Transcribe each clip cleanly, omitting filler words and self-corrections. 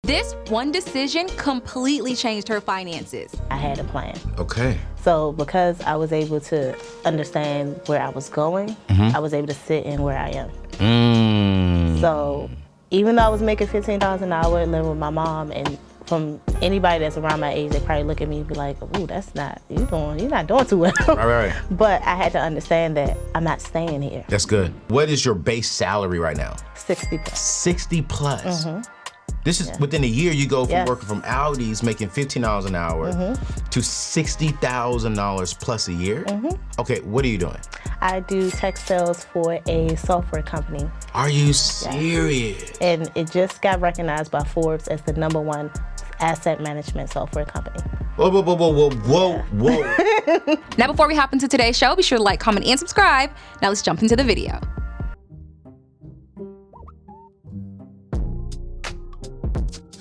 This one decision completely changed her finances. I had a plan. Okay. So because I was able to understand where I was going, I was able to sit in where I am. So even though I was making $15 an hour living with my mom, and from anybody that's around my age, they probably look at me and be like, ooh, that's not, you're not doing too well. Right. But I had to understand that I'm not staying here. That's good. What is your base salary right now? 60 plus. 60 plus. This is within a year you go from working from Aldi's making $15 an hour to $60,000 plus a year. Okay, what are you doing? I do tech sales for a software company. Are you serious? And it just got recognized by Forbes as the #1 asset management software company. Whoa. Now, before we hop into today's show, be sure to like, comment, and subscribe. Now let's jump into the video.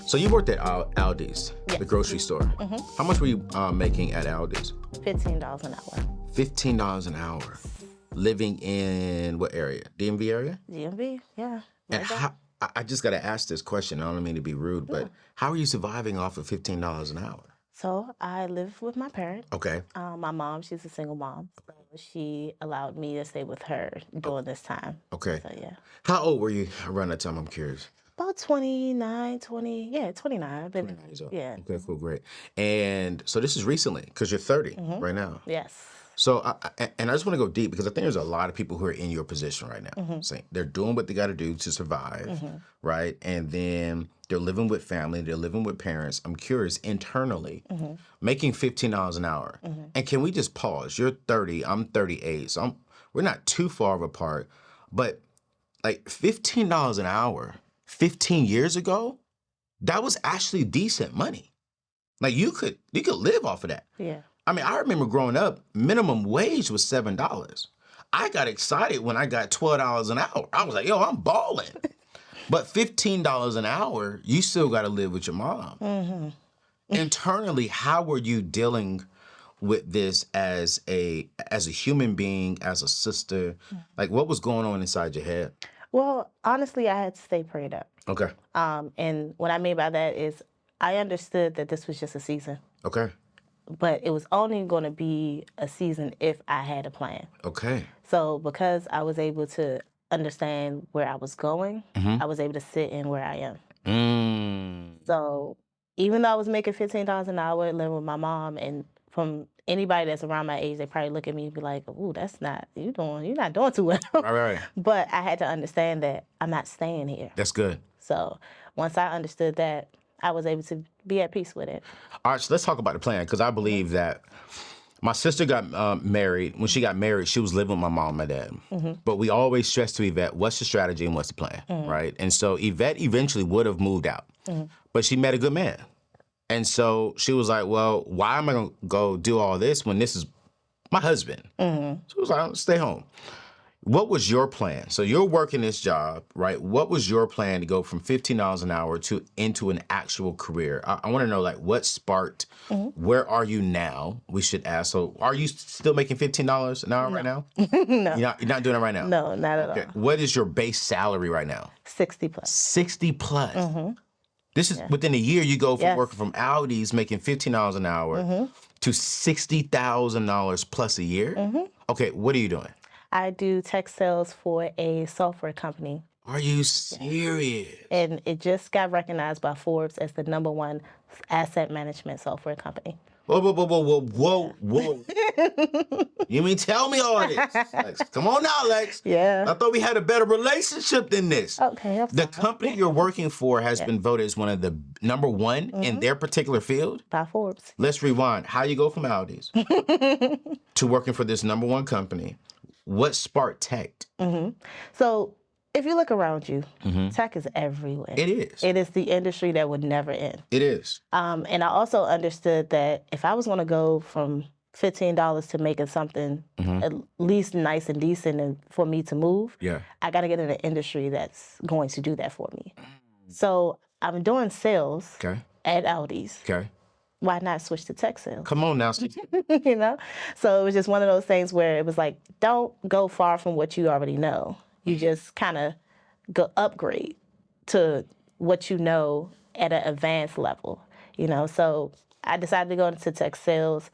So you worked at Aldi's, the grocery store. How much were you making at Aldi's? $15 an hour. $15 an hour. Living in what area? DMV area? DMV, yeah. And how, I just got to ask this question. I don't mean to be rude, but how are you surviving off of $15 an hour? So I live with my parents. Okay. My mom, she's a single mom. So she allowed me to stay with her during this time. Okay. So yeah. How old were you around that time? I'm curious. About 29. 29. I've been 29 years old. Yeah. Okay, cool, great. And so this is recently, because you're 30 right now. Yes. So, I just want to go deep because I think there's a lot of people who are in your position right now. Saying they're doing what they got to do to survive, right? And then they're living with family, they're living with parents. I'm curious, internally, making $15 an hour. And can we just pause? You're 30, I'm 38, so we're not too far apart. But like $15 an hour, 15 years ago, that was actually decent money. Like you could live off of that. Yeah. I mean, I remember growing up, minimum wage was $7. I got excited when I got $12 an hour. I was like, yo, I'm balling. But $15 an hour, you still got to live with your mom. Internally, how were you dealing with this as a human being, as a sister? Like, what was going on inside your head? Well, honestly, I had to stay prayed up. Okay. And what I mean by that is I understood that this was just a season. Okay. But it was only going to be a season if I had a plan. Okay. So because I was able to understand where I was going, I was able to sit in where I am. So even though I was making $15 an hour living with my mom, and from anybody that's around my age, they probably look at me and be like, ooh, that's not, you're not doing too well. Right. But I had to understand that I'm not staying here. That's good. So once I understood that, I was able to be at peace with it. All right, so let's talk about the plan, because I believe that my sister got married. When she got married, she was living with my mom and my dad. But we always stress to Yvette, what's the strategy and what's the plan, right? And so Yvette eventually would have moved out, but she met a good man. And so she was like, well, why am I going to go do all this when this is my husband? She was like, I'll stay home. What was your plan? So you're working this job, right? What was your plan to go from $15 an hour into an actual career? I want to know, like, what sparked, where are you now? We should ask. So are you still making $15 an hour right now? No. You're not doing it right now? No, not at all. What is your base salary right now? 60 plus. 60 plus. This is within a year you go from working from Aldi's making $15 an hour to $60,000 plus a year? Okay, what are you doing? I do tech sales for a software company. Are you serious? And it just got recognized by Forbes as the #1 asset management software company. Whoa. You mean tell me all this? Lex, come on now, Lex. Yeah. I thought we had a better relationship than this. Okay, I'm The sorry. company you're working for has been voted as one of the #1 in their particular field. By Forbes. Let's rewind. How you go from Aldi's to working for this #1 company? What sparked tech? So if you look around you, tech is everywhere. It is. It is the industry that would never end. It is. And I also understood that if I was going to go from $15 to making something at least nice and decent and for me to move, I got to get in an industry that's going to do that for me. So I'm doing sales at Aldi's. Okay. Why not switch to tech sales? Come on now. You know? So it was just one of those things where it was like, don't go far from what you already know. You just kind of go upgrade to what you know at an advanced level, you know. So I decided to go into tech sales,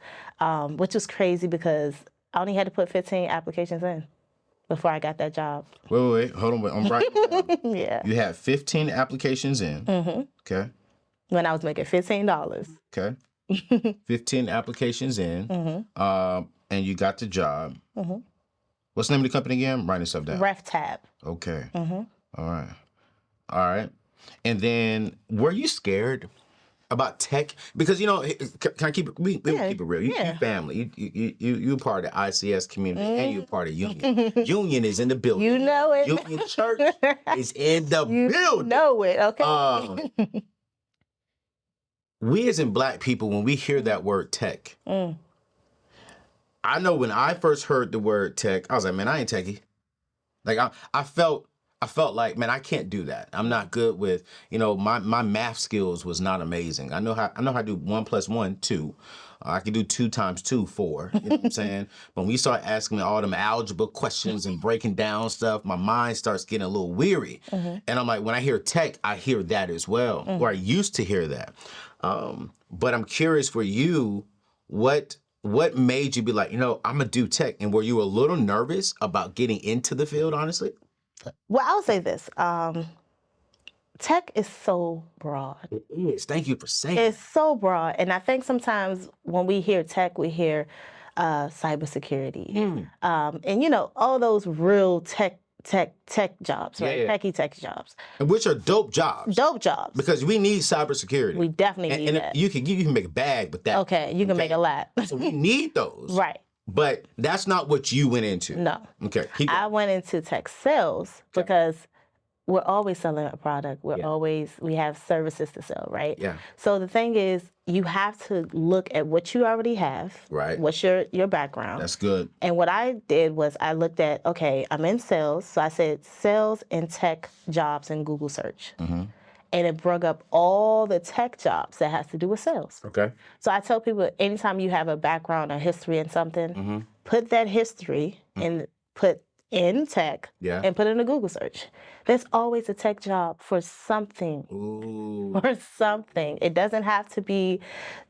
which was crazy because I only had to put 15 applications in before I got that job. Wait, hold on. Wait. I'm right. Yeah. You had 15 applications in. Okay. When I was making $15. Okay. 15 applications in. And you got the job. What's the name of the company again? I'm writing stuff down. RefTab. Okay. All right. And then, were you scared about tech? Because, you know, can I keep it? We keep it real. You family. You part of the ICS community, and you're part of Union. Union is in the building. You know it. Union Church is in the building. You know it. Okay. We as in Black people, when we hear that word tech, I know when I first heard the word tech, I was like, man, I ain't techie. Like I felt like, man, I can't do that. I'm not good with, you know, my math skills was not amazing. I know how to do 1 + 1, 2. I can do 2 × 2, 4. You know what I'm saying? But when you start asking me all them algebra questions and breaking down stuff, my mind starts getting a little weary. And I'm like, when I hear tech, I hear that as well, or I used to hear that. But I'm curious for you, what made you be like, you know, I'm gonna do tech? And were you a little nervous about getting into the field, honestly? Well, I'll say this. Tech is so broad. It is. Thank you for saying It's so broad. And I think sometimes when we hear tech, we hear cybersecurity. And, you know, all those real tech jobs, right? Yeah. Techie tech jobs. And which are dope jobs. Dope jobs. Because we need cybersecurity. We definitely need and that. You can make a bag with that. Okay, you can make a lot. So we need those. Right. But that's not what you went into. No. Okay. I went into tech sales because we're always selling a product. We have services to sell, right? Yeah. So the thing is, you have to look at what you already have. Right. What's your background? That's good. And what I did was I looked at, okay, I'm in sales. So I said sales and tech jobs in Google search. And it brought up all the tech jobs that has to do with sales. Okay. So I tell people, anytime you have a background or history in something, put that history and put in tech and put it in a Google search. There's always a tech job for something. Ooh. For something. It doesn't have to be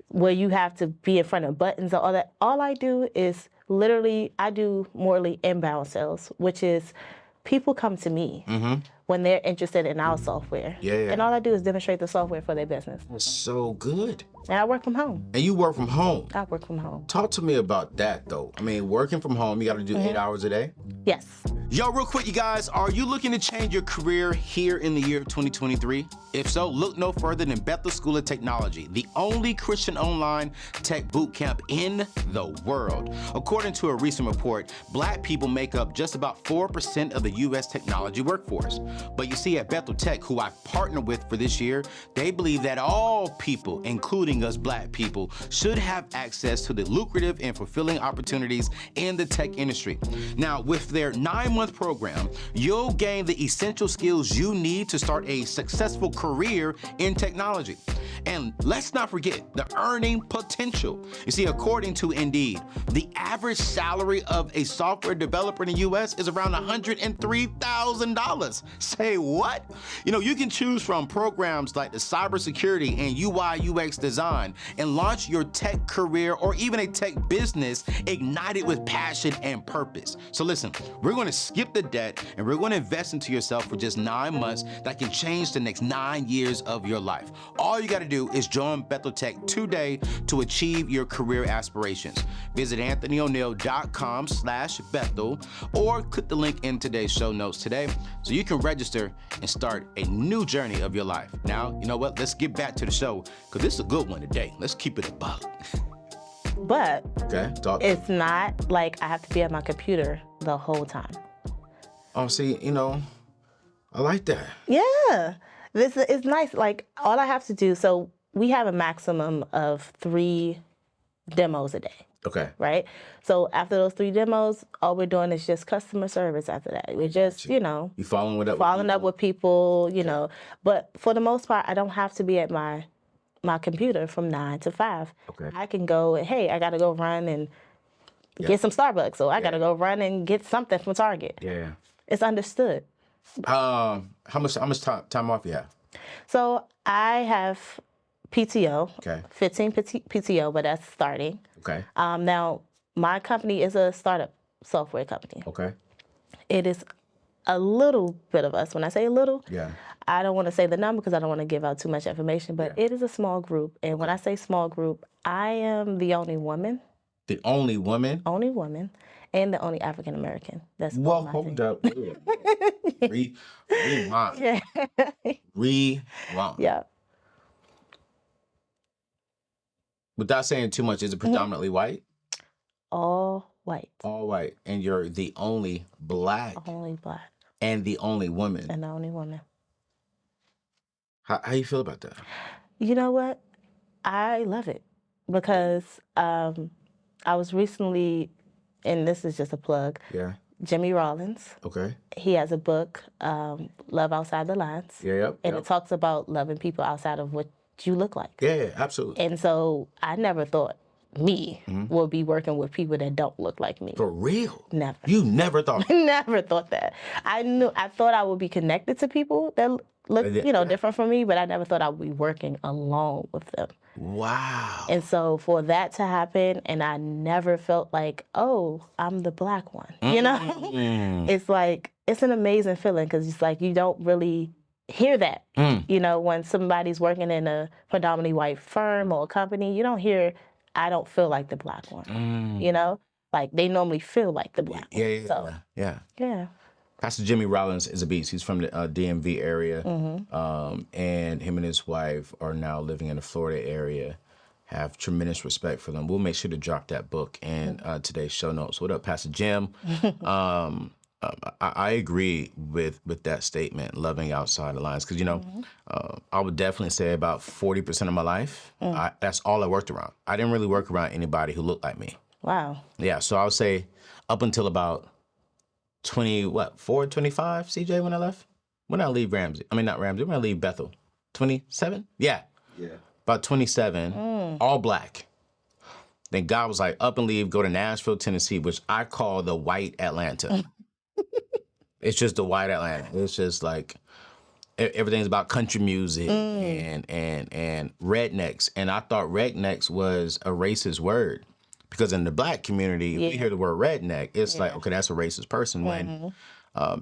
where you have to be in front of buttons or all that. All I do is literally, I do morely inbound sales, which is people come to me when they're interested in our software. And all I do is demonstrate the software for their business. That's so good. And I work from home. And you work from home. I work from home. Talk to me about that, though. I mean, working from home, you got to do 8 hours a day? Yes. Yo, real quick, you guys, are you looking to change your career here in the year 2023? If so, look no further than Bethel School of Technology, the only Christian online tech boot camp in the world. According to a recent report, Black people make up just about 4% of the U.S. technology workforce. But you see, at Bethel Tech, who I partnered with for this year, they believe that all people, including us Black people, should have access to the lucrative and fulfilling opportunities in the tech industry. Now, with their 9-month program, you'll gain the essential skills you need to start a successful career in technology. And let's not forget the earning potential. You see, according to Indeed, the average salary of a software developer in the U.S. is around $103,000. Say what? You know, you can choose from programs like the cybersecurity and UI/UX design and launch your tech career or even a tech business ignited with passion and purpose. So listen, we're going to skip the debt and we're going to invest into yourself for just 9 months that can change the next 9 years of your life. All you got to do is join Bethel Tech today to achieve your career aspirations. Visit AnthonyONeal.com/Bethel or click the link in today's show notes today so you can register and start a new journey of your life. Now, you know what? Let's get back to the show because this is a good one today. Let's keep it a buck. But it's not like I have to be at my computer the whole time. Oh, see, you know, I like that. Yeah. This is nice. Like, all I have to do, so we have a maximum of 3 demos a day. Okay. Right? So after those 3 demos, all we're doing is just customer service after that. We're just, you know. You following up with people, you know. But for the most part, I don't have to be at my computer from 9 to 5. Okay. I can go, hey, I got to go run and get some Starbucks. So I got to go run and get something from Target. Yeah. It's understood. How much time off you have? So I have PTO, Okay. 15 PTO, but that's starting. Okay. Now, my company is a startup software company. Okay. It is a little bit of us. When I say a little, Yeah. I don't want to say the number because I don't want to give out too much information, but it is a small group. And when I say small group, I am the only woman. The only woman? Only woman. And the only African American. That's Well, on my hold team. up. Rewind. Yeah. Rewind. Yeah. Without saying too much, is it predominantly white? All white. All white. And you're the only black. Only black. And the only woman. And the only woman. How you feel about that? You know what? I love it because I was recently, and this is just a plug, Jimmy Rollins. Okay. He has a book, Love Outside the Lines. Yep. And it talks about loving people outside of what you look like. Yeah, absolutely. And so I never thought me would be working with people that don't look like me. For real? Never. You never thought? Never thought that. I thought I would be connected to people that look, different from me, but I never thought I would be working alone with them. Wow. And so for that to happen, and I never felt like, oh, I'm the black one, you know? It's like, it's an amazing feeling because it's like you don't really hear that. You know, when somebody's working in a predominantly white firm or a company, you don't hear, I don't feel like the black one, you know? Like, they normally feel like the black one. Yeah. So, yeah. Pastor Jimmy Rollins is a beast. He's from the DMV area, and him and his wife are now living in the Florida area. Have tremendous respect for them. We'll make sure to drop that book in today's show notes. What up, Pastor Jim? I agree with that statement, loving outside the lines, because I would definitely say about 40% of my life, that's all I worked around. I didn't really work around anybody who looked like me. Wow. Yeah, so I would say up until about 25, CJ, when I left? When I leave Ramsey? I mean, not Ramsey, when I leave Bethel? 27? Yeah. About 27, all black. Then God was like, up and leave, go to Nashville, Tennessee, which I call the white Atlanta. It's just the white Atlanta. It's just like, everything's about country music and rednecks. And I thought rednecks was a racist word. Because in the black community, if we hear the word redneck, it's like, okay, that's a racist person, when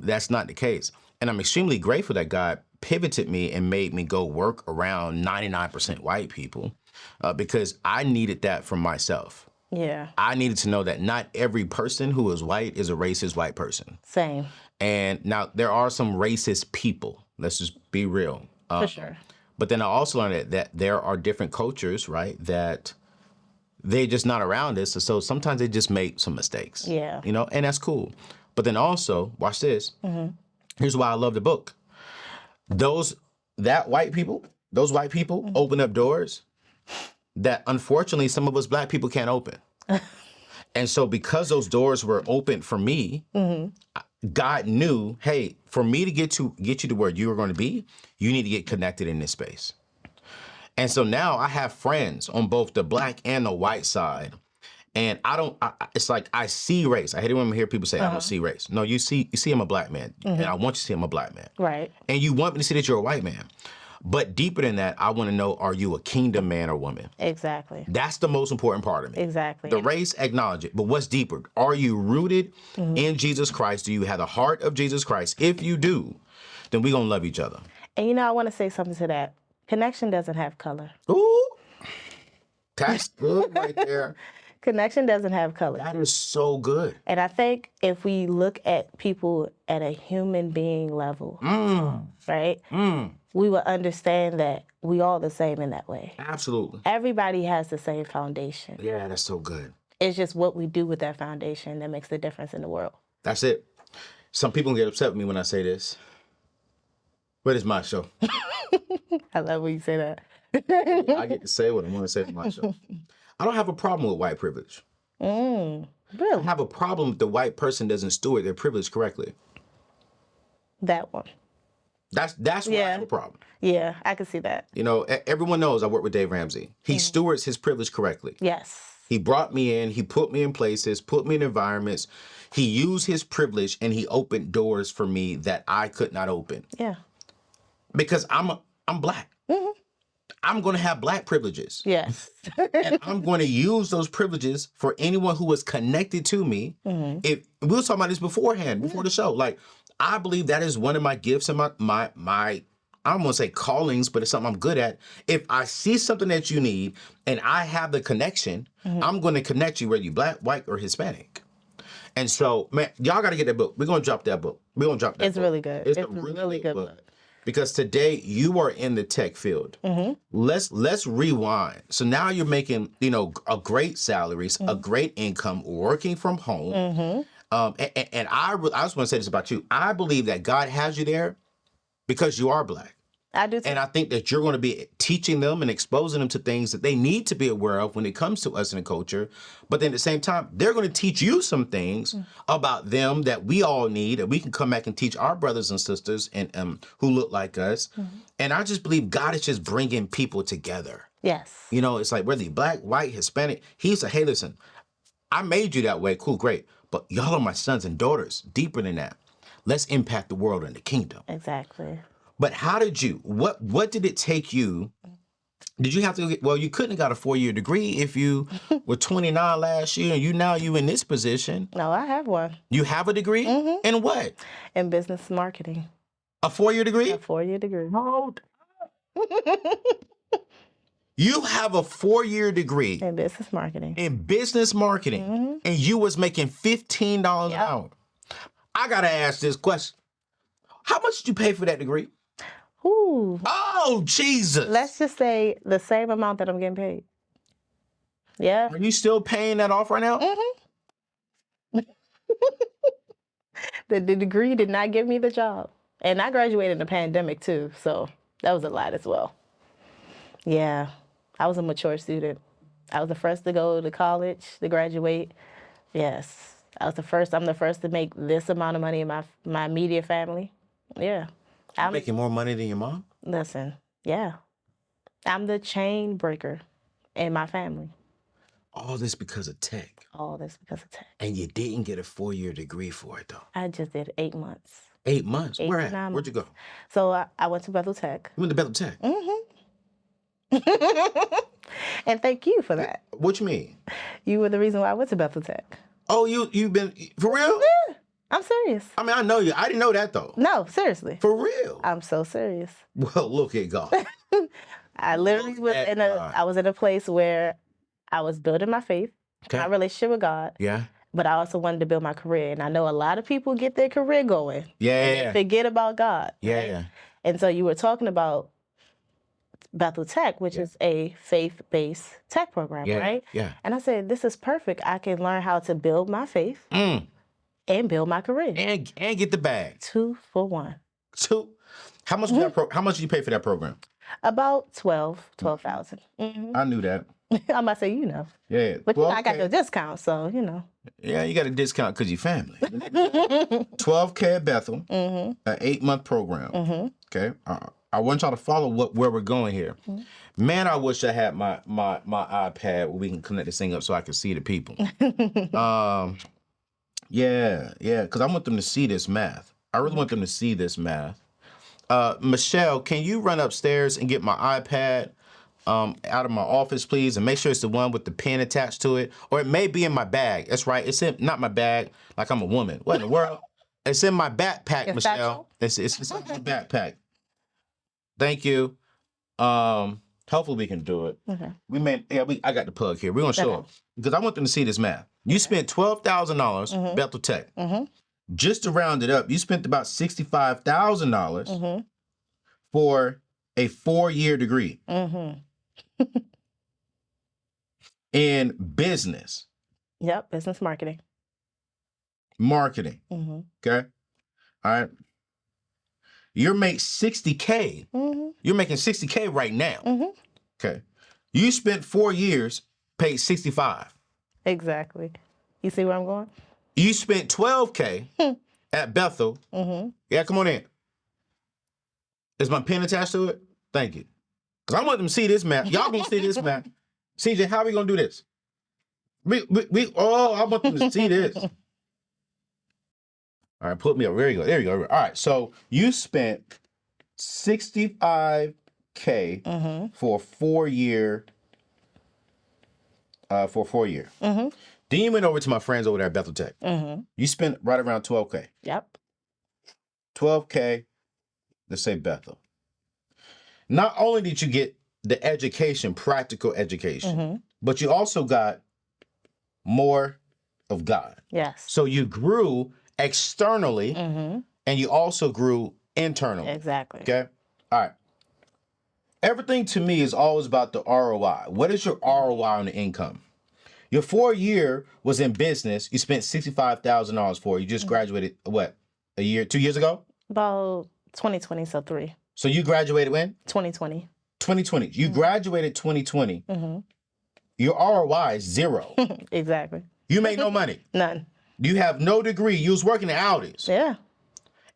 that's not the case. And I'm extremely grateful that God pivoted me and made me go work around 99% white people, because I needed that for myself. Yeah. I needed to know that not every person who is white is a racist white person. Same. And now there are some racist people. Let's just be real. For sure. But then I also learned that there are different cultures, right, that they're just not around us. So sometimes they just make some mistakes. Yeah. And that's cool. But then also, watch this. Here's why I love the book. Those white people open up doors that unfortunately some of us black people can't open. And so because those doors were open for me, God knew, hey, for me to get you to where you are going to be, you need to get connected in this space. And so now I have friends on both the black and the white side. And it's like I see race. I hate it when I hear people say, I don't see race. No, you see I'm a black man. And I want you to see I'm a black man. Right. And you want me to see that you're a white man. But deeper than that, I want to know, are you a kingdom man or woman? Exactly. That's the most important part of me. Exactly. The race, acknowledge it. But what's deeper? Are you rooted in Jesus Christ? Do you have the heart of Jesus Christ? If you do, then we're going to love each other. And I want to say something to that. Connection doesn't have color. Ooh. That's good right there. Connection doesn't have color. That is so good. And I think if we look at people at a human being level, right, we will understand that we all the same in that way. Absolutely. Everybody has the same foundation. Yeah, that's so good. It's just what we do with that foundation that makes the difference in the world. That's it. Some people get upset with me when I say this, but it's my show. I love when you say that. I get to say what I want to say for my show. I don't have a problem with white privilege. Really? I have a problem if the white person doesn't steward their privilege correctly. That one. That's where I have a problem. Yeah, I can see that. Everyone knows I work with Dave Ramsey. He stewards his privilege correctly. Yes. He brought me in, he put me in places, put me in environments. He used his privilege and he opened doors for me that I could not open. Yeah. Because I'm black. I'm going to have Black privileges. Yes. And I'm going to use those privileges for anyone who is connected to me. If we were talking about this beforehand, before the show, like I believe that is one of my gifts and my I don't want to say callings, but it's something I'm good at. If I see something that you need and I have the connection, I'm going to connect you whether you Black, white, or Hispanic. And so, man, y'all got to get that book. We're going to drop that book. We're going to drop that book. It's really good. It's a really good book. Because today you are in the tech field. Let's rewind. So now you're making, a great salaries, a great income, working from home. And I just want to say this about you. I believe that God has you there because you are Black. I do too. And I think that you're going to be teaching them and exposing them to things that they need to be aware of when it comes to us in the culture. But then at the same time, they're going to teach you some things about them that we all need, and we can come back and teach our brothers and sisters and who look like us. And I just believe God is just bringing people together. Yes. It's like whether you're Black, white, Hispanic, he's like, hey, listen, I made you that way. Cool, great. But y'all are my sons and daughters. Deeper than that. Let's impact the world and the kingdom. Exactly. But how did you, what did it take you? Did you have to, you couldn't have got a 4-year degree if you were 29 last year and you in this position. No, I have one. You have a degree? In what? In business marketing. A 4-year degree? A 4-year degree. Hold. You have a 4-year degree. In business marketing. In business marketing. And you was making $15 an hour. I got to ask this question. How much did you pay for that degree? Ooh. Oh, Jesus. Let's just say the same amount that I'm getting paid. Yeah. Are you still paying that off right now? The degree did not give me the job. And I graduated in the pandemic too, so that was a lot as well. Yeah. I was a mature student. I was the first to go to college, to graduate. Yes. I'm the first to make this amount of money in my immediate family. Yeah. I'm making more money than your mom? Listen, yeah. I'm the chain breaker in my family. All this because of tech. All this because of tech. And you didn't get a 4-year degree for it, though. I just did 8 months. 8 months? 8 Where to at? 9 Where'd you go? So I went to Bethel Tech. You went to Bethel Tech? And thank you for that. What you mean? You were the reason why I went to Bethel Tech. Oh, you've been, for real? Yeah, I'm serious. I mean, I know you. I didn't know that, though. No, seriously. For real? I'm so serious. Well, look at God. I literally was in a place where I was building my faith, my relationship with God. Yeah. But I also wanted to build my career. And I know a lot of people get their career going. Yeah. And they forget about God. Yeah. Right? And so you were talking about Bethel Tech, which is a faith-based tech program, right? Yeah. And I said, this is perfect. I can learn how to build my faith and build my career. And get the bag. 2 for 1. 2. How much how much did you pay for that program? About $12,000. I knew that. I'm about to say, Yeah. But I got your discount, so, Yeah, you got a discount because you're family. $12K at Bethel, an 8-month program. Okay. I want y'all to follow where we're going here. Man, I wish I had my iPad where we can connect this thing up so I can see the people. Yeah, because I want them to see this math. I really want them to see this math. Michelle, can you run upstairs and get my iPad out of my office, please, and make sure it's the one with the pen attached to it, or it may be in my bag. That's right. It's not my bag, like I'm a woman. What in the world? It's in my backpack, Michelle. It's in my backpack. Thank you. Hopefully we can do it. I got the plug here. We're gonna show up because I want them to see this math. You spent $12,000 Bethel Tech. Just to round it up, you spent about $65,000 for a 4-year degree in business. Yep, business marketing. Marketing. Okay. All right. You're making $60K. You're making $60K right now. Okay. You spent 4 years, paid $65. Exactly. You see where I'm going? You spent $12K at Bethel. Yeah, come on in. Is my pen attached to it? Thank you. Because I want them to see this map. Y'all gonna see this map. CJ, how we gonna do this? I want them to see this. All right, put me up. There you go. There you go. All right, so you spent $65K for a 4-year. Then you went over to my friends over there at Bethel Tech. You spent right around $12K. Yep. $12K, let's say Bethel. Not only did you get the education, practical education, but you also got more of God. Yes. So you grew externally and you also grew internally. Exactly. Okay? All right. Everything to me is always about the ROI. What is your ROI on the income? Your 4-year was in business. You spent $65,000 for it. You just graduated, what, 2 years ago? About 2020, so 3. So you graduated when? 2020. 2020. You graduated 2020. Your ROI is 0. Exactly. You made no money. None. You have no degree. You was working at Audi's. Yeah.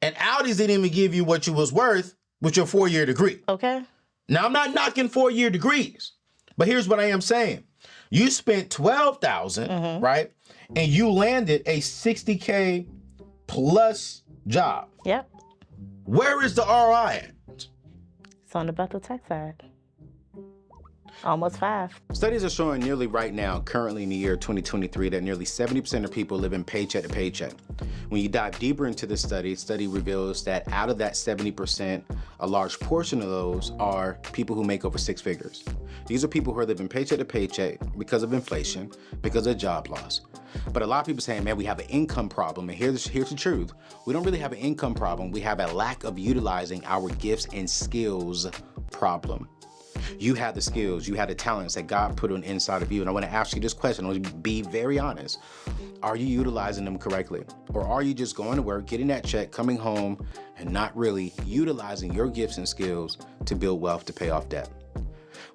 And Audi's didn't even give you what you was worth with your 4-year degree. Okay. Now, I'm not knocking 4-year degrees, but here's what I am saying. You spent $12,000, right? And you landed a $60K plus job. Yep. Where is the ROI at? It's on the Bethel Tech side. Almost 5. Studies are showing nearly right now, currently in the year 2023, that nearly 70% of people live in paycheck to paycheck. When you dive deeper into this study reveals that out of that 70%, a large portion of those are people who make over 6 figures. These are people who are living paycheck to paycheck because of inflation, because of job loss. But a lot of people saying, man, we have an income problem. And here's the truth. We don't really have an income problem. We have a lack of utilizing our gifts and skills problem. You have the skills, you have the talents that God put on the inside of you. And I want to ask you this question. I want to be very honest. Are you utilizing them correctly? Or are you just going to work, getting that check, coming home, and not really utilizing your gifts and skills to build wealth to pay off debt?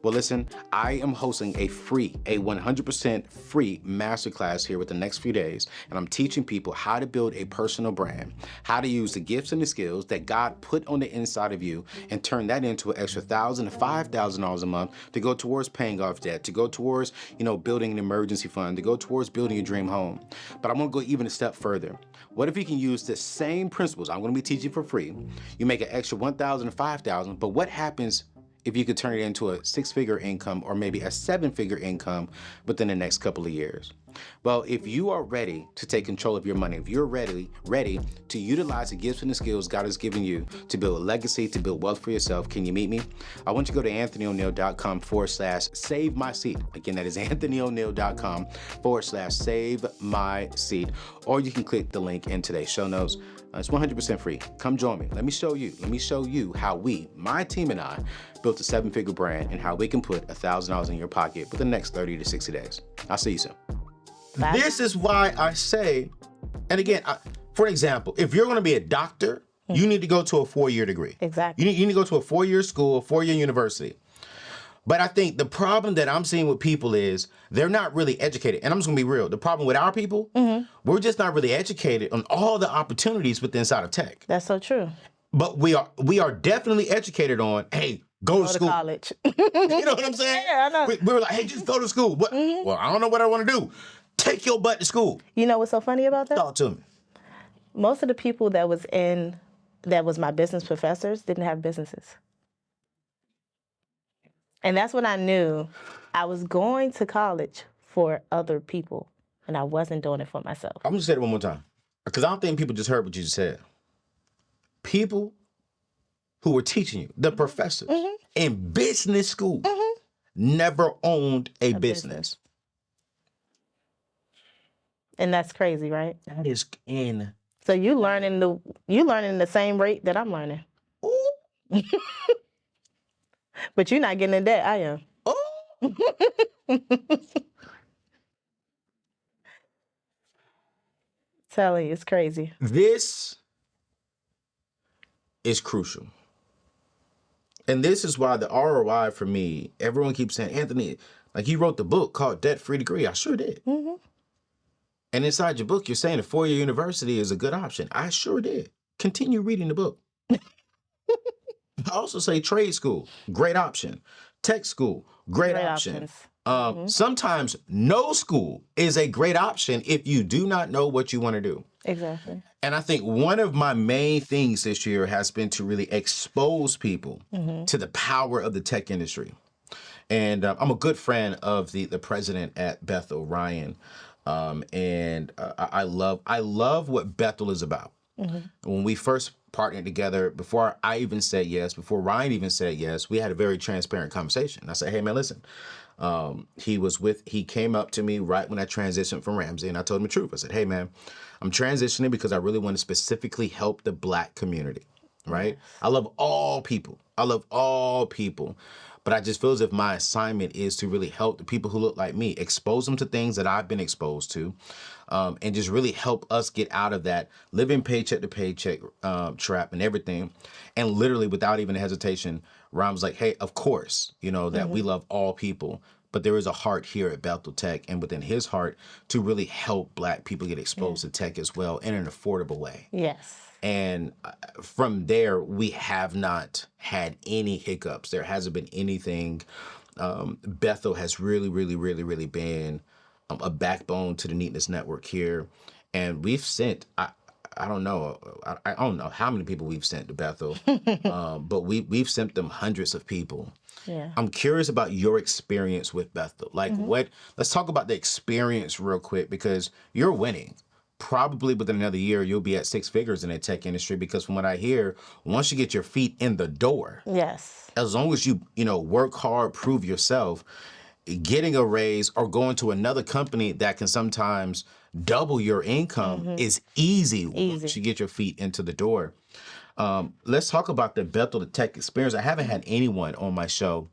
Well, listen, I am hosting a 100% free masterclass here with the next few days, and I'm teaching people how to build a personal brand, how to use the gifts and the skills that God put on the inside of you and turn that into an extra $1,000 to $5,000 a month to go towards paying off debt, to go towards, building an emergency fund, to go towards building a dream home. But I'm going to go even a step further. What if you can use the same principles I'm going to be teaching for free? You make an extra $1,000 to $5,000, but what happens if you could turn it into a 6-figure income or maybe a 7-figure income within the next couple of years? Well, if you are ready to take control of your money, if you're ready to utilize the gifts and the skills God has given you to build a legacy, to build wealth for yourself, can you meet me? I want you to go to anthonyoneal.com/save my seat. Again, that is anthonyoneal.com/save my seat. Or you can click the link in today's show notes. It's 100% free. Come join me. Let me show you how my team and I, built a 7-figure brand and how we can put $1,000 in your pocket within the next 30 to 60 days. I'll see you soon. Bye. This is why I say, and again, for example, if you're going to be a doctor, you need to go to a 4-year degree. Exactly. You need to go to a 4-year school, a 4-year university. But I think the problem that I'm seeing with people is they're not really educated. And I'm just going to be real. The problem with our people, we're just not really educated on all the opportunities within inside of tech. That's so true. But we are definitely educated on, hey, go to school. College. You know what I'm saying? Yeah, I know. We were like, hey, just go to school. What? Well, I don't know what I want to do. Take your butt to school. You know what's so funny about that? Talk to me. Most of the people that was my business professors didn't have businesses. And that's when I knew I was going to college for other people and I wasn't doing it for myself. I'm going to say it one more time because I don't think people just heard what you just said. People who were teaching you, the professors in business school, never owned a business. And that's crazy, right? That is in. So you learning the same rate that I'm learning. Ooh. But you're not getting in debt. I am. Oh. Telling you, it's crazy. This is crucial. And this is why the ROI for me, everyone keeps saying, Anthony, like you wrote the book called Debt Free Degree. I sure did. And inside your book, you're saying a 4-year university is a good option. I sure did. Continue reading the book. I also say trade school, great option. Tech school, great option. Options. Sometimes no school is a great option if you do not know what you want to do. Exactly. And I think one of my main things this year has been to really expose people to the power of the tech industry. And I'm a good friend of the president at Bethel, Ryan. I love what Bethel is about. When we first partnered together, before I even said yes, before Ryan even said yes, we had a very transparent conversation. I said, hey man, listen, he came up to me right when I transitioned from Ramsey, and I told him the truth. I said, hey man, I'm transitioning because I really want to specifically help the Black community, right? I love all people. But I just feel as if my assignment is to really help the people who look like me, expose them to things that I've been exposed to, and just really help us get out of that living paycheck to paycheck trap and everything. And literally, without even hesitation, Ron was like, hey, of course, that we love all people, but there is a heart here at Bethel Tech, and within his heart, to really help Black people get exposed to tech as well in an affordable way. Yes. And from there, we have not had any hiccups. There hasn't been anything. Bethel has really, really, really, really been a backbone to the Neatness Network here. And we've sent, I don't know how many people we've sent to Bethel, but we've sent them hundreds of people. Yeah. I'm curious about your experience with Bethel. Like let's talk about the experience real quick, because you're winning. Probably within another year, you'll be at 6 figures in the tech industry, because from what I hear, once you get your feet in the door, yes, as long as you work hard, prove yourself, getting a raise or going to another company that can sometimes double your income is easy once you get your feet into the door. Let's talk about the Bethel Tech experience. I haven't had anyone on my show.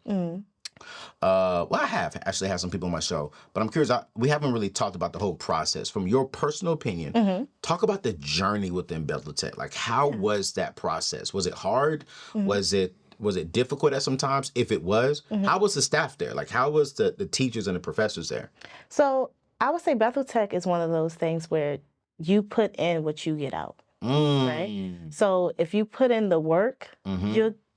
Well, I have actually had some people on my show, but I'm curious. We haven't really talked about the whole process. From your personal opinion, talk about the journey within Bethel Tech. Like, how was that process? Was it hard? Was it difficult at some times? If it was, how was the staff there? Like, how was the teachers and the professors there? So I would say Bethel Tech is one of those things where you put in what you get out, right? So if you put in the work,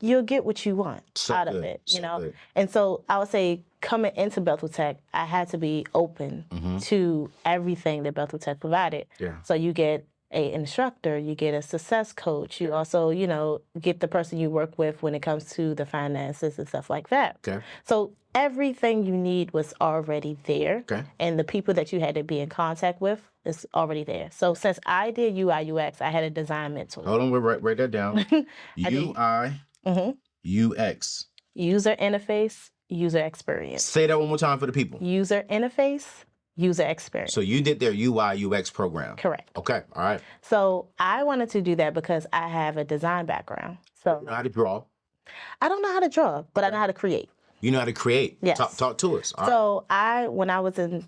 you'll get what you want out of it, Good. And so I would say coming into Bethel Tech, I had to be open to everything that Bethel Tech provided. Yeah. So you get an instructor, you get a success coach, you also, get the person you work with when it comes to the finances and stuff like that. Okay. So everything you need was already there. Okay. And the people that you had to be in contact with is already there. So since I did UI UX, I had a design mentor. Hold on, we'll write that down. UI UX. User interface, user experience. Say that one more time for the people. User interface, user experience. So you did their UI UX program. Correct. Okay, all right. So I wanted to do that because I have a design background. So you know how to draw? I don't know how to draw, but I know how to create. You know how to create? Yes. Talk to us. All so when I was in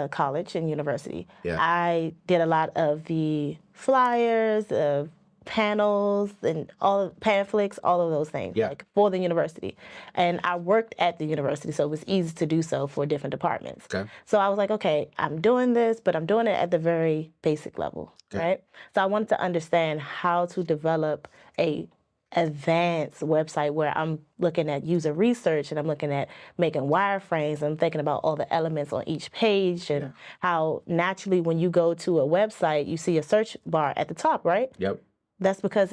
college and university, I did a lot of the flyers, of panels and all pamphlets, all of those things, like for the university. And I worked at the university, so it was easy to do so for different departments. Okay. So I was like, okay, I'm doing this, but I'm doing it at the very basic level, right? So I wanted to understand how to develop a advanced website where I'm looking at user research and I'm looking at making wireframes. I'm thinking about all the elements on each page and how naturally when you go to a website, you see a search bar at the top, right? Yep. That's because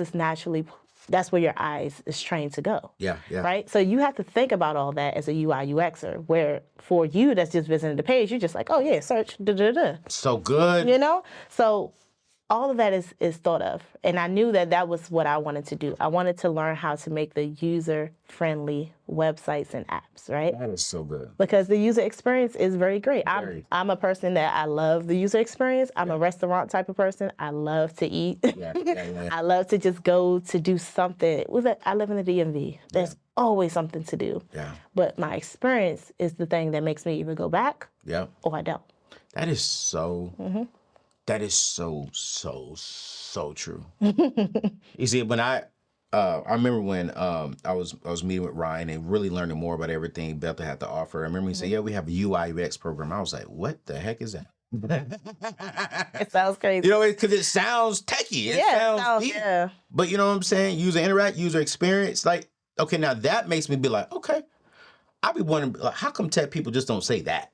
that's where your eyes is trained to go. Yeah, yeah. Right? So you have to think about all that as a UI UXer, where for you that's just visiting the page, you're just like, oh yeah, search, da-da-da. So good. So all of that is thought of. And I knew that was what I wanted to do. I wanted to learn how to make the user-friendly websites and apps, right? That is so good. Because the user experience is very great. I'm a person that I love the user experience. I'm a restaurant type of person. I love to eat. I love to just go to do something. I live in the DMV. There's always something to do. Yeah. But my experience is the thing that makes me either go back or I don't. That is so... That is so true. You see, when I remember when I was meeting with Ryan and really learning more about everything Bethel had to offer. I remember he said, yeah, we have a UI UX program. I was like, what the heck is that? It sounds crazy. Because it sounds techie. It sounds deep. But you know what I'm saying? User interact, user experience. Like, okay, now that makes me be like, okay, I be wondering, like, how come tech people just don't say that?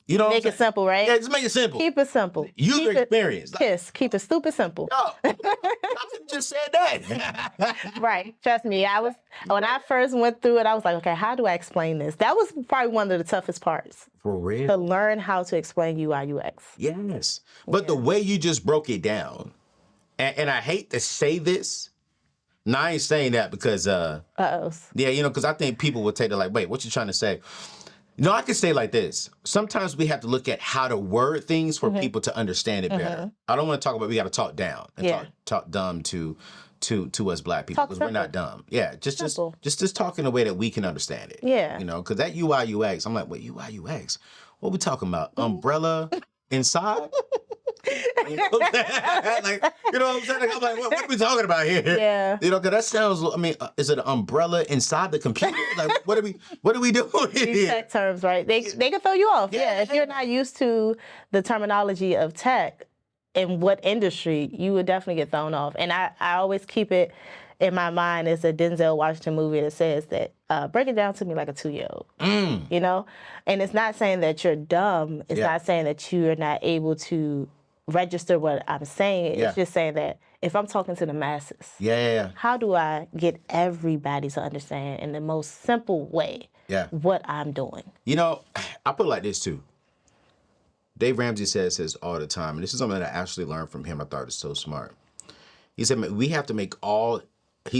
You know, Make it simple, right? Yeah, just make it simple. Keep it simple. User experience. Keep it stupid simple. No, I just said that. Right. Trust me. When I first went through it, I was like, okay, how do I explain this? That was probably one of the toughest parts. For real? To learn how to explain UI UX. Yes. But the way you just broke it down, and I hate to say this, no, I ain't saying that because, yeah, you know, because I think people would take it like, wait, what you trying to say? No, I can say like this. Sometimes we have to look at how to word things for people to understand it better. I don't want to talk about we got to talk down and talk dumb to us Black people because we're not dumb. Yeah, just talk in a way that we can understand it. Yeah, you know, because that UI UX, I'm like, wait, UI UX, what we talking about? Umbrella inside? You know what I'm saying? Like, you know what I'm saying? Like, I'm like, what are we talking about here? Yeah. You know, because that sounds, I mean, is it an umbrella inside the computer? Like, what are we doing here? These tech terms, right? They can throw you off. Yeah. If you're not used to the terminology of tech in what industry, you would definitely get thrown off. And I always keep it in my mind as a Denzel Washington movie that says that, break it down to me like a 2-year-old, you know? And it's not saying that you're dumb. It's not saying that you're not able to register what I'm saying. It's just saying that if I'm talking to the masses, how do I get everybody to understand in the most simple way what I'm doing? You know, I put it like this too. Dave Ramsey says this all the time, and this is something that I actually learned from him. I thought it was so smart. He said, we have to make Dave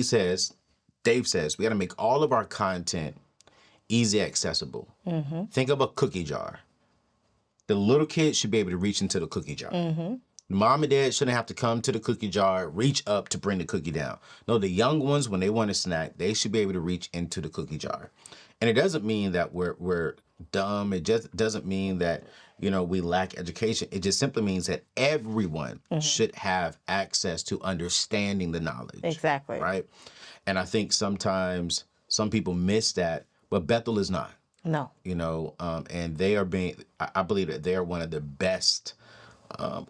says, we got to make all of our content easy accessible. Think of a cookie jar. The little kid should be able to reach into the cookie jar. Mom and dad shouldn't have to come to the cookie jar, reach up to bring the cookie down. No, the young ones, when they want a snack, they should be able to reach into the cookie jar. And it doesn't mean that we're dumb. It just doesn't mean that, you know, we lack education. It just simply means that everyone should have access to understanding the knowledge. Exactly. Right? And I think sometimes some people miss that, but Bethel is not. No. You know, and they are I believe that they are one of the best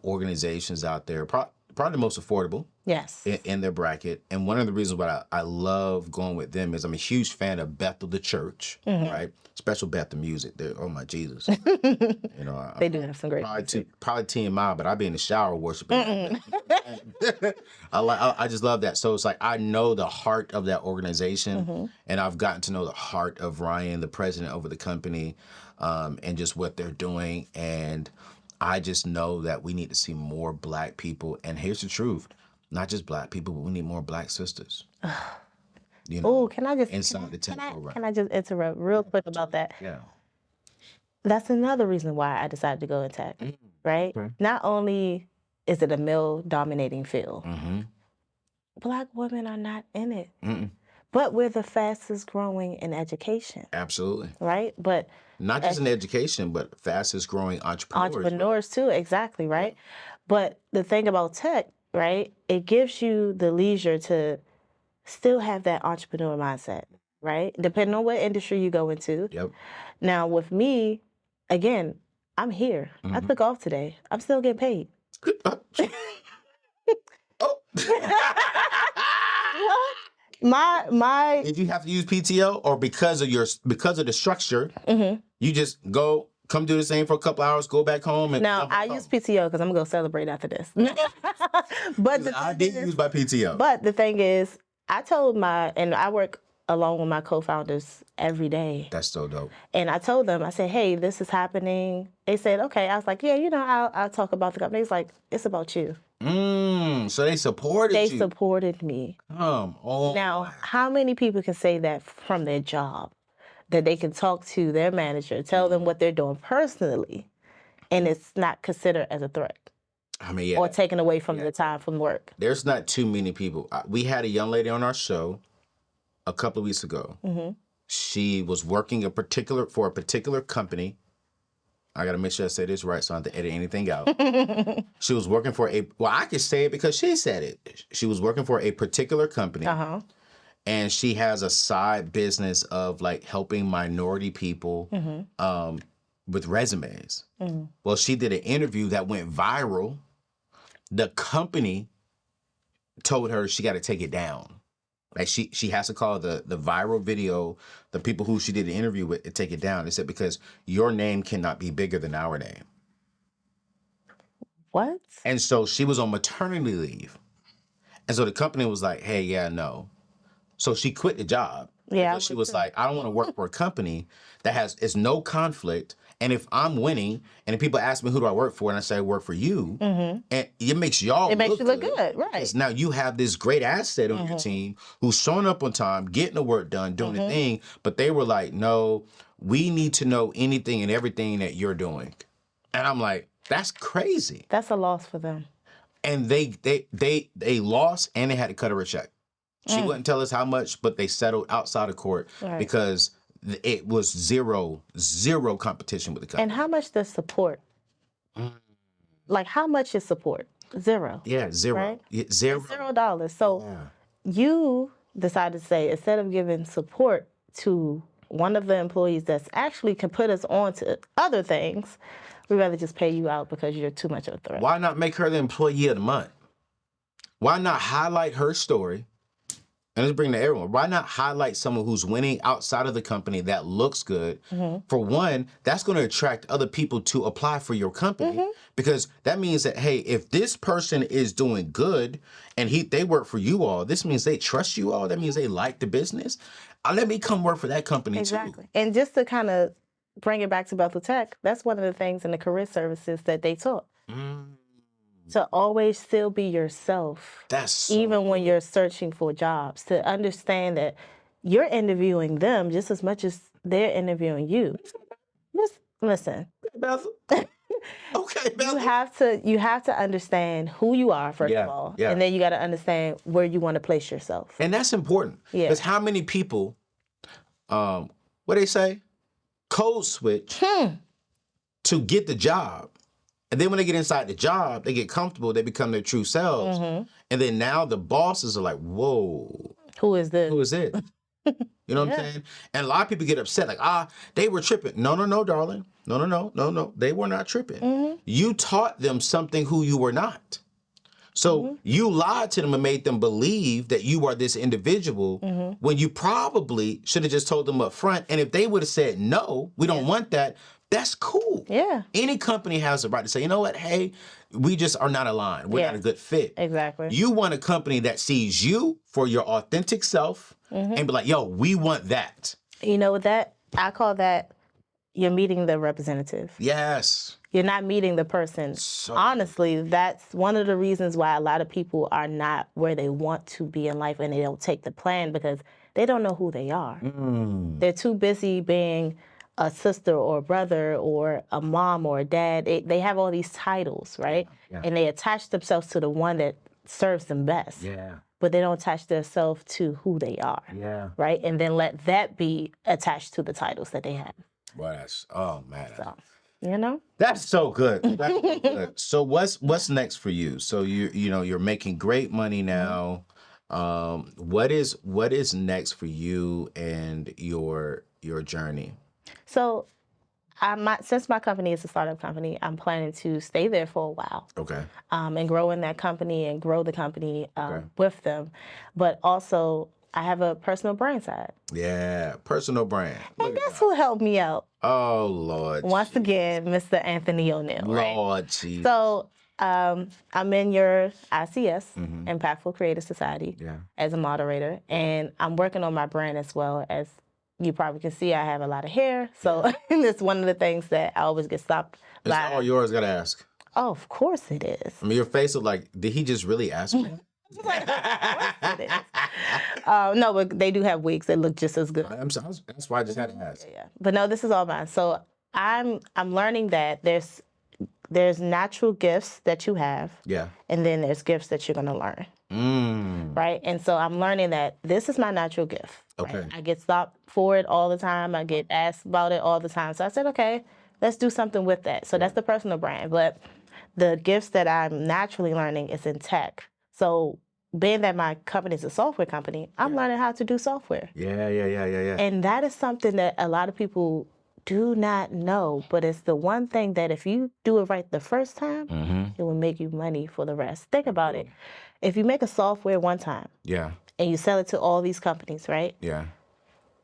organizations out there, probably the most affordable. Yes. In their bracket. And one of the reasons why I love going with them is I'm a huge fan of Bethel the Church, right? Special Bethel music. Oh my Jesus. You know, they do have some great music. Probably TMI, but I be in the shower worshiping. I just love that. So it's like I know the heart of that organization, and I've gotten to know the heart of Ryan, the president over the company, and just what they're doing. And I just know that we need to see more Black people. And here's the truth. Not just Black people, but we need more Black sisters. You know, oh, can I just interrupt real quick about that? Yeah. That's another reason why I decided to go in tech, right? Okay. Not only is it a male-dominating field, Black women are not in it. But we're the fastest growing in education. Absolutely. Right? But not just in education, but fastest growing entrepreneurs. Entrepreneurs too, exactly, right? But the thing about tech, right, it gives you the leisure to still have that entrepreneur mindset, right? Depending on what industry you go into. Yep. Now with me, again, I'm here. I took off today. I'm still getting paid. Oh. My Did you have to use PTO, or because of the structure, you just come do the same for a couple hours, go back home, and now I use PTO because I'm gonna go celebrate after this. But I did use my PTO. But the thing is, I told and I work along with my co-founders every day. That's so dope. And I told them, I said, hey, this is happening. They said, okay. I was like, yeah, you know, I'll talk about the company. He's like, it's about you. So they supported you. They supported me. Now, how many people can say that from their job? That they can talk to their manager, tell them what they're doing personally, and it's not considered as a threat. I mean, yeah. Or taken away from the time from work. There's not too many people. We had a young lady on our show a couple of weeks ago. She was working for a particular company. I got to make sure I say this right so I don't have to edit anything out. She was working for I could say it because she said it. She was working for a particular company. And she has a side business of like helping minority people with resumes. Well, she did an interview that went viral. The company told her she got to take it down. Like she has to call the viral video, the people who she did the interview with, and take it down. They said, because your name cannot be bigger than our name. What? And so she was on maternity leave. And so the company was like, hey, yeah, no. So she quit the job. Yeah. She was like, I don't want to work for a company that is no conflict. And if I'm winning, and if people ask me, who do I work for? And I say, I work for you. And it makes y'all It makes you look good, right. Because now you have this great asset on your team who's showing up on time, getting the work done, doing the thing. But they were like, no, we need to know anything and everything that you're doing. And I'm like, that's crazy. That's a loss for them. And they lost, and they had to cut her a check. She wouldn't tell us how much, but they settled outside of court because it was zero competition with the company. And how much does support? Like, how much is support? Zero. Yeah, zero. Right? Yeah, zero. $0. So you decided to say, instead of giving support to one of the employees that's actually can put us on to other things, we'd rather just pay you out because you're too much of a threat. Why not make her the employee of the month? Why not highlight her story? And let's bring to everyone. Why not highlight someone who's winning outside of the company that looks good? For one, that's going to attract other people to apply for your company because that means that, hey, if this person is doing good and they work for you all, this means they trust you all. That means they like the business. Let me come work for that company too. And just to kind of bring it back to Bethel Tech, that's one of the things in the career services that they taught. To always still be yourself. That's so even when you're searching for jobs, to understand that you're interviewing them just as much as they're interviewing you. Just listen. Bethel. Okay, Bethel. You have to understand who you are, first of all. And then you got to understand where you want to place yourself. And that's important. Because how many people, what they say, code switch to get the job. And then when they get inside the job, they get comfortable, they become their true selves. And then now the bosses are like, whoa. Who is this? Who is it? You know what I'm saying? And a lot of people get upset, like, they were tripping. No, darling. No. They were not tripping. You taught them something who you were not. So you lied to them and made them believe that you are this individual when you probably should have just told them up front. And if they would have said, no, we don't want that, that's cool. Yeah. Any company has the right to say, you know what, hey, we just are not aligned. We're not a good fit. Exactly. You want a company that sees you for your authentic self and be like, yo, we want that. You know what I call that, you're meeting the representative. Yes. You're not meeting the person. Honestly, that's one of the reasons why a lot of people are not where they want to be in life and they don't take the plan because they don't know who they are. They're too busy being a sister or a brother or a mom or a dad. They have all these titles, right? And they attach themselves to the one that serves them best. But they don't attach themselves to who they are. Right? And then let that be attached to the titles that they have. Well, oh man. So, you know? That's so good. That's so good. So what's next for you? So you're making great money now. What is next for you and your journey? So, since my company is a startup company, I'm planning to stay there for a while. Okay. And grow in that company and grow the company with them. But also, I have a personal brand side. Yeah, personal brand. And guess who helped me out? Oh, Lord. Once again, Mr. Anthony ONeal. Lord, Jesus. So, I'm in your ICS, Impactful Creative Society, as a moderator. And I'm working on my brand as well. As you probably can see, I have a lot of hair. So it's one of the things that I always get stopped by. It's all yours, gotta ask. Oh, of course it is. I mean, your face look like, did he just really ask me? No, but they do have wigs that look just as good. That's why I just had to ask. Yeah. But no, this is all mine. So I'm learning that there's natural gifts that you have. Yeah. And then there's gifts that you're gonna learn. Right? And so I'm learning that this is my natural gift. Okay. Right? I get stopped for it all the time. I get asked about it all the time. So I said, okay, let's do something with that. So that's the personal brand. But the gifts that I'm naturally learning is in tech. So being that my company is a software company, I'm learning how to do software. Yeah. And that is something that a lot of people do not know, but it's the one thing that if you do it right the first time, it will make you money for the rest. Think about it. If you make a software one time, and you sell it to all these companies, right? Yeah.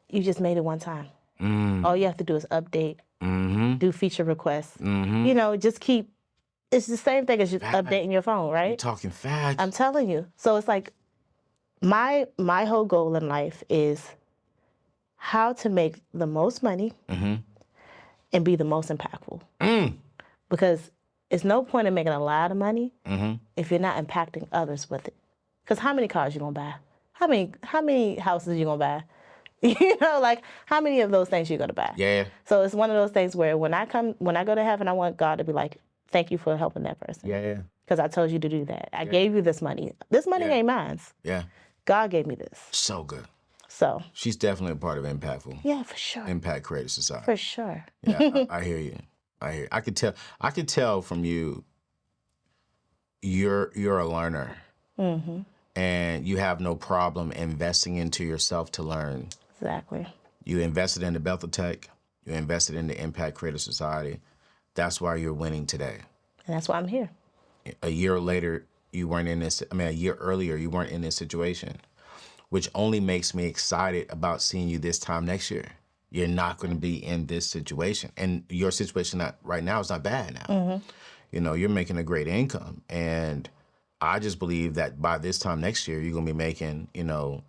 You just made it one time. All you have to do is update, do feature requests. You know, just keep. It's the same thing as just updating your phone, right? You're talking fast. I'm telling you. So it's like my whole goal in life is how to make the most money and be the most impactful. Because it's no point in making a lot of money if you're not impacting others with it. Because how many cars you gonna buy? How many houses you gonna buy? You know, like how many of those things you gonna buy? Yeah. So it's one of those things where when I go to heaven, I want God to be like, thank you for helping that person. Yeah. Because I told you to do that. I gave you this money. This money ain't mine. Yeah. God gave me this. So good. So She's definitely a part of Impactful. yeah, for sure. Impact Creative Society. For sure. Yeah, I hear you. I could tell from you. You're a learner, and you have no problem investing into yourself to learn. Exactly. You invested in the Bethel Tech. You invested in the Impact Creative Society. That's why you're winning today. And that's why I'm here. A year later, you weren't in this. I mean, a year earlier, you weren't in this situation, which only makes me excited about seeing you this time next year. You're not going to be in this situation, and your situation right now is not bad now. You know, you're making a great income, and I just believe that by this time next year, you're going to be making, you know,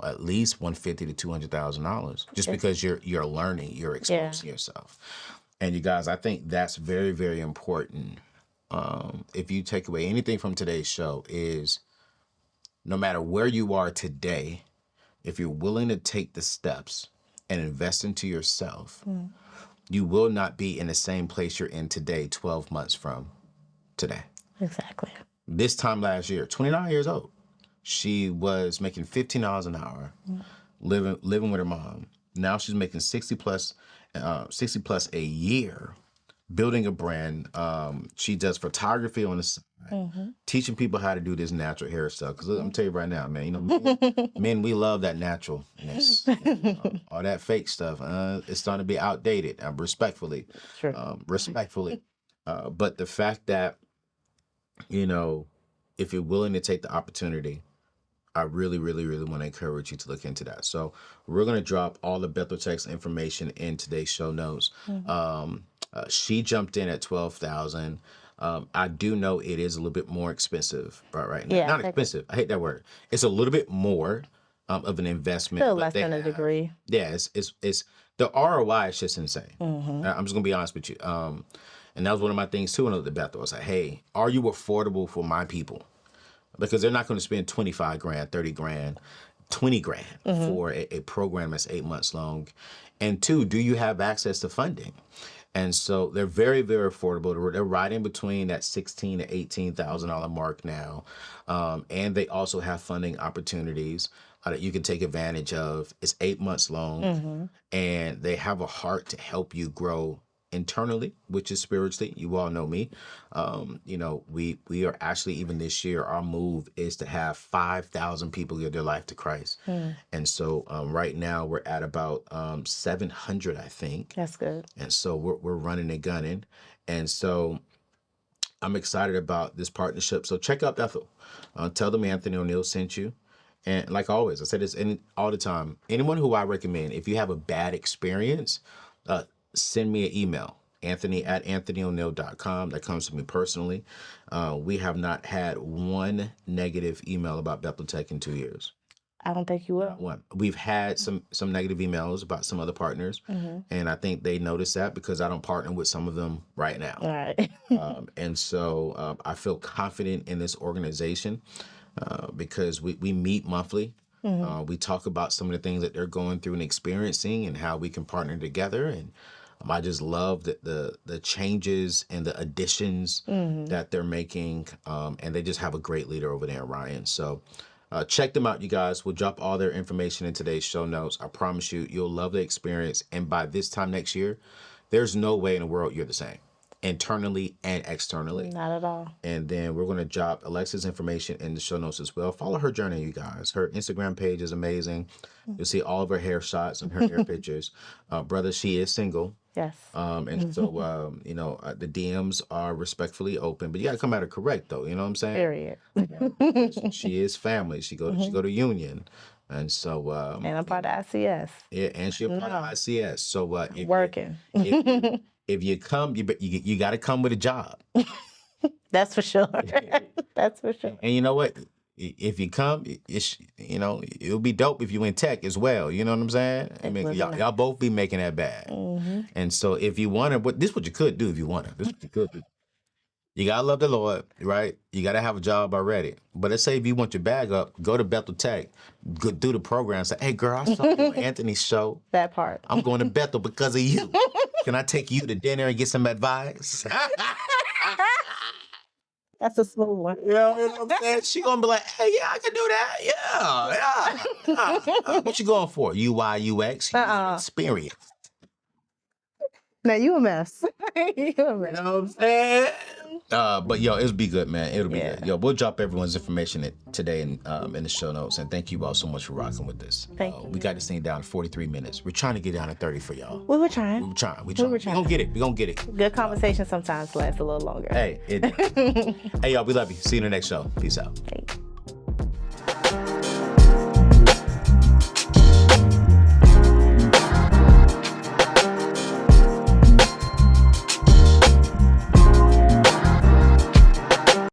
at least $150,000 to $200,000, just because you're learning, you're exposing yourself. And you guys, I think that's very, very important. If you take away anything from today's show, is no matter where you are today, if you're willing to take the steps and invest into yourself, you will not be in the same place you're in today 12 months from today. Exactly. This time last year, 29 years old, she was making $15 an hour, living with her mom. Now she's making 60 plus a year, building a brand. She does photography on the side, teaching people how to do this natural hair stuff. Because I'm tell you right now, man, you know, men, we love that naturalness. All that fake stuff, it's starting to be outdated. Respectfully, respectfully. But the fact that, you know, if you're willing to take the opportunity, I really, really, really want to encourage you to look into that. So we're going to drop all the Bethel Tech's information in today's show notes. She jumped in at $12,000. I do know it is a little bit more expensive right now. Yeah, Not expensive. I hate that word. It's a little bit more of an investment. Still less than a degree. Yeah, it's the ROI is just insane. I'm just going to be honest with you. And that was one of my things too in the Bethel. I was like, hey, are you affordable for my people? Because they're not going to spend 25 grand, 30 grand, 20 grand for a program that's 8 months long. And two, do you have access to funding? And so they're very, very affordable. They're right in between that $16,000 to $18,000 mark now. And they also have funding opportunities that you can take advantage of. It's 8 months long, and they have a heart to help you grow internally, which is spiritually. You all know me. You know, we are actually, even this year, our move is to have 5,000 people give their life to Christ. And so right now we're at about 700, I think. That's good. And so we're running and gunning. And so I'm excited about this partnership. So check out Bethel. Tell them Anthony ONeal sent you. And like always, I say this all the time. Anyone who I recommend, if you have a bad experience, send me an email, anthony@anthonyoneal.com. That comes to me personally. We have not had one negative email about Bethel Tech in 2 years. I don't think you will. One. We've had some negative emails about some other partners, and I think they noticed that because I don't partner with some of them right now. All right. And so I feel confident in this organization because we meet monthly. We talk about some of the things that they're going through and experiencing and how we can partner together. And I just love the changes and the additions that they're making. And they just have a great leader over there, Ryan. So check them out, you guys. We'll drop all their information in today's show notes. I promise you, you'll love the experience. And by this time next year, there's no way in the world you're the same, internally and externally. Not at all. And then we're going to drop Alexis' information in the show notes as well. Follow her journey, you guys. Her Instagram page is amazing. You'll see all of her hair shots and her hair pictures. Brother, she is single. Yes. And so, you know, the DMs are respectfully open, but you got to come at her correct, though. You know what I'm saying? Period. She is family. She go to Union, and so. And I'm part of ICS. Yeah, and she's part of ICS. So Working. If you come, you got to come with a job. That's for sure. That's for sure. And you know what? If you come, you know, it'll be dope if you in tech as well. You know what I'm saying? I mean, y'all both be making that bag. And so if you want to, this is what you could do if you want to. This is what you could do. You got to love the Lord, right? You got to have a job already. But let's say if you want your bag up, go to Bethel Tech, go do the program, say, hey, girl, I saw you on Anthony's show. That part. I'm going to Bethel because of you. Can I take you to dinner and get some advice? That's a smooth one. You know what I'm saying? She gonna be like, hey, yeah, I can do that. Yeah. What you going for? UI, UX, experience. Now you a mess. You a mess. You know what I'm saying? But yo, it'll be good, man. It'll be good. Yo, we'll drop everyone's information today in the show notes. And thank you all so much for rocking with this. Thank you. We got this thing down to 43 minutes. We're trying to get down to 30 for y'all. We were trying. We're trying. We're gonna get it. We're gonna get it. Good conversation sometimes lasts a little longer. Hey, hey, y'all, we love you. See you in the next show. Peace out. Hey.